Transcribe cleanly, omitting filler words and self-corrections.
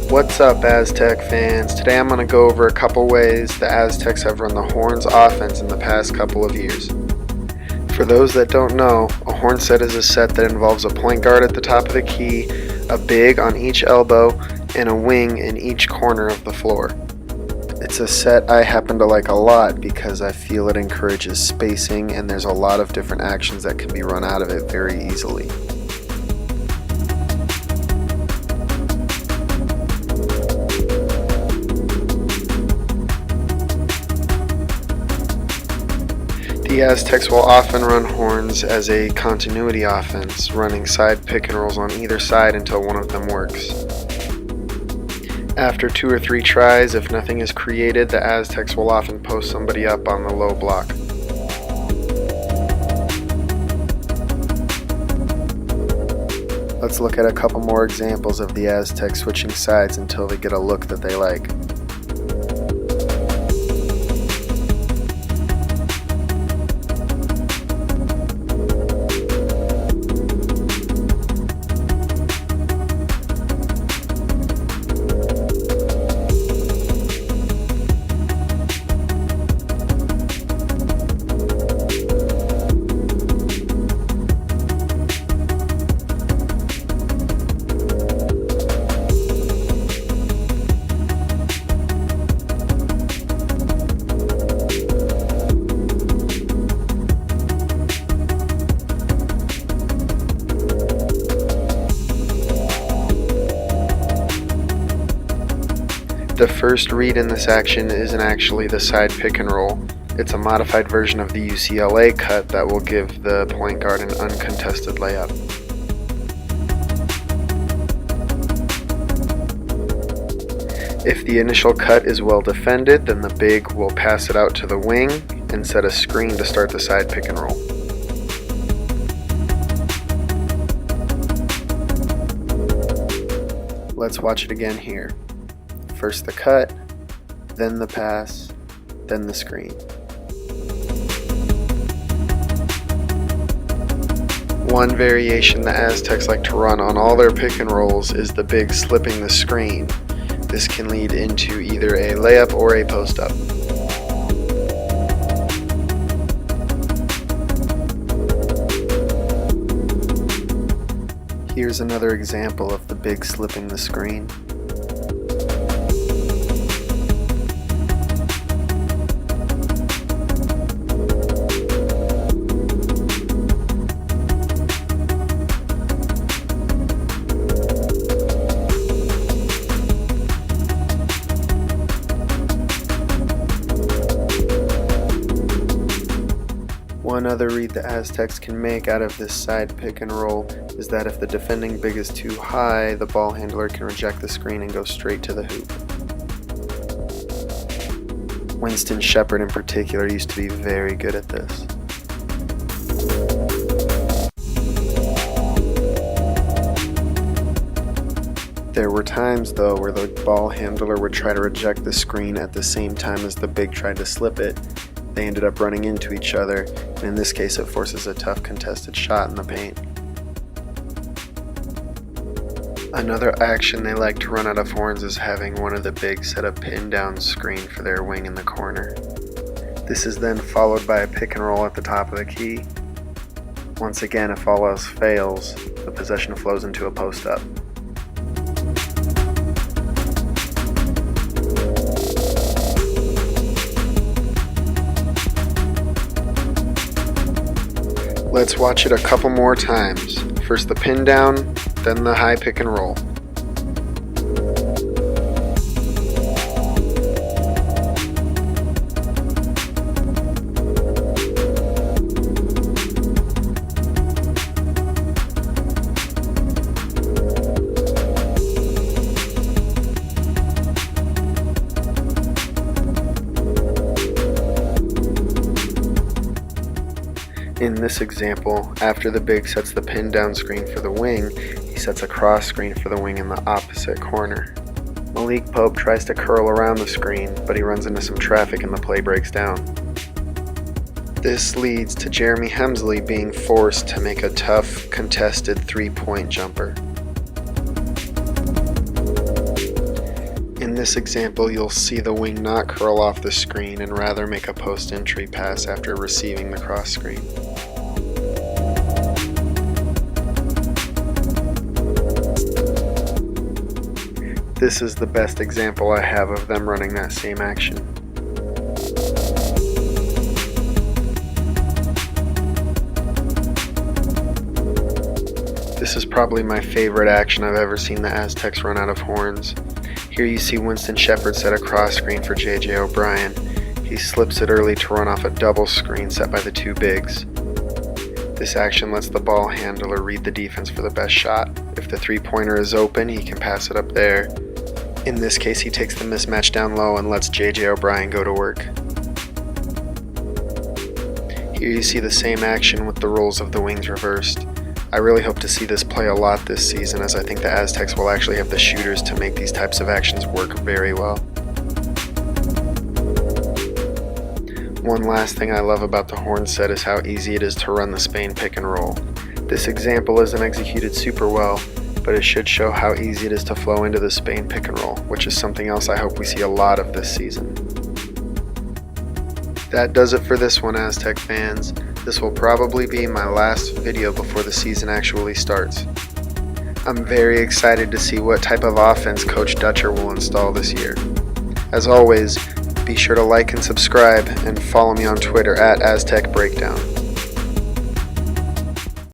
What's up, Aztec fans? Today I'm going to go over a couple ways the Aztecs have run the horns offense in the past couple of years. For those that don't know, a horn set is a set that involves a point guard at the top of the key, a big on each elbow, and a wing in each corner of the floor. It's a set I happen to like a lot because I feel it encourages spacing and there's a lot of different actions that can be run out of it very easily. The Aztecs will often run horns as a continuity offense, running side pick and rolls on either side until one of them works. After 2 or 3 tries, if nothing is created, the Aztecs will often post somebody up on the low block. Let's look at a couple more examples of the Aztecs switching sides until they get a look that they like. The first read in this action isn't actually the side pick and roll. It's a modified version of the UCLA cut that will give the point guard an uncontested layup. If the initial cut is well defended, then the big will pass it out to the wing and set a screen to start the side pick and roll. Let's watch it again here. First the cut, then the pass, then the screen. One variation the Aztecs like to run on all their pick and rolls is the big slipping the screen. This can lead into either a layup or a post up. Here's another example of the big slipping the screen. One other read the Aztecs can make out of this side pick and roll is that if the defending big is too high, the ball handler can reject the screen and go straight to the hoop. Winston Shepard in particular used to be very good at this. There were times though where the ball handler would try to reject the screen at the same time as the big tried to slip it. They ended up running into each other, and in this case it forces a tough contested shot in the paint. Another action they like to run out of horns is having one of the bigs set a pin down screen for their wing in the corner. This is then followed by a pick and roll at the top of the key. Once again, if all else fails, the possession flows into a post up. Let's watch it a couple more times. First the pin down, then the high pick and roll. In this example, after the big sets the pin down screen for the wing, he sets a cross screen for the wing in the opposite corner. Malik Pope tries to curl around the screen, but he runs into some traffic and the play breaks down. This leads to Jeremy Hemsley being forced to make a tough, contested three-point jumper. this example, you'll see the wing not curl off the screen and rather make a post-entry pass after receiving the cross screen. This is the best example I have of them running that same action. This is probably my favorite action I've ever seen the Aztecs run out of horns. Here you see Winston Shepard set a cross screen for J.J. O'Brien. He slips it early to run off a double screen set by the two bigs. This action lets the ball handler read the defense for the best shot. If the three-pointer is open, he can pass it up there. In this case, he takes the mismatch down low and lets J.J. O'Brien go to work. Here you see the same action with the roles of the wings reversed. I really hope to see this play a lot this season, as I think the Aztecs will actually have the shooters to make these types of actions work very well. One last thing I love about the horn set is how easy it is to run the Spain pick and roll. This example isn't executed super well, but it should show how easy it is to flow into the Spain pick and roll, which is something else I hope we see a lot of this season. That does it for this one, Aztec fans. This will probably be my last video before the season actually starts. I'm very excited to see what type of offense Coach Dutcher will install this year. As always, be sure to like and subscribe and follow me on Twitter at Aztec Breakdown.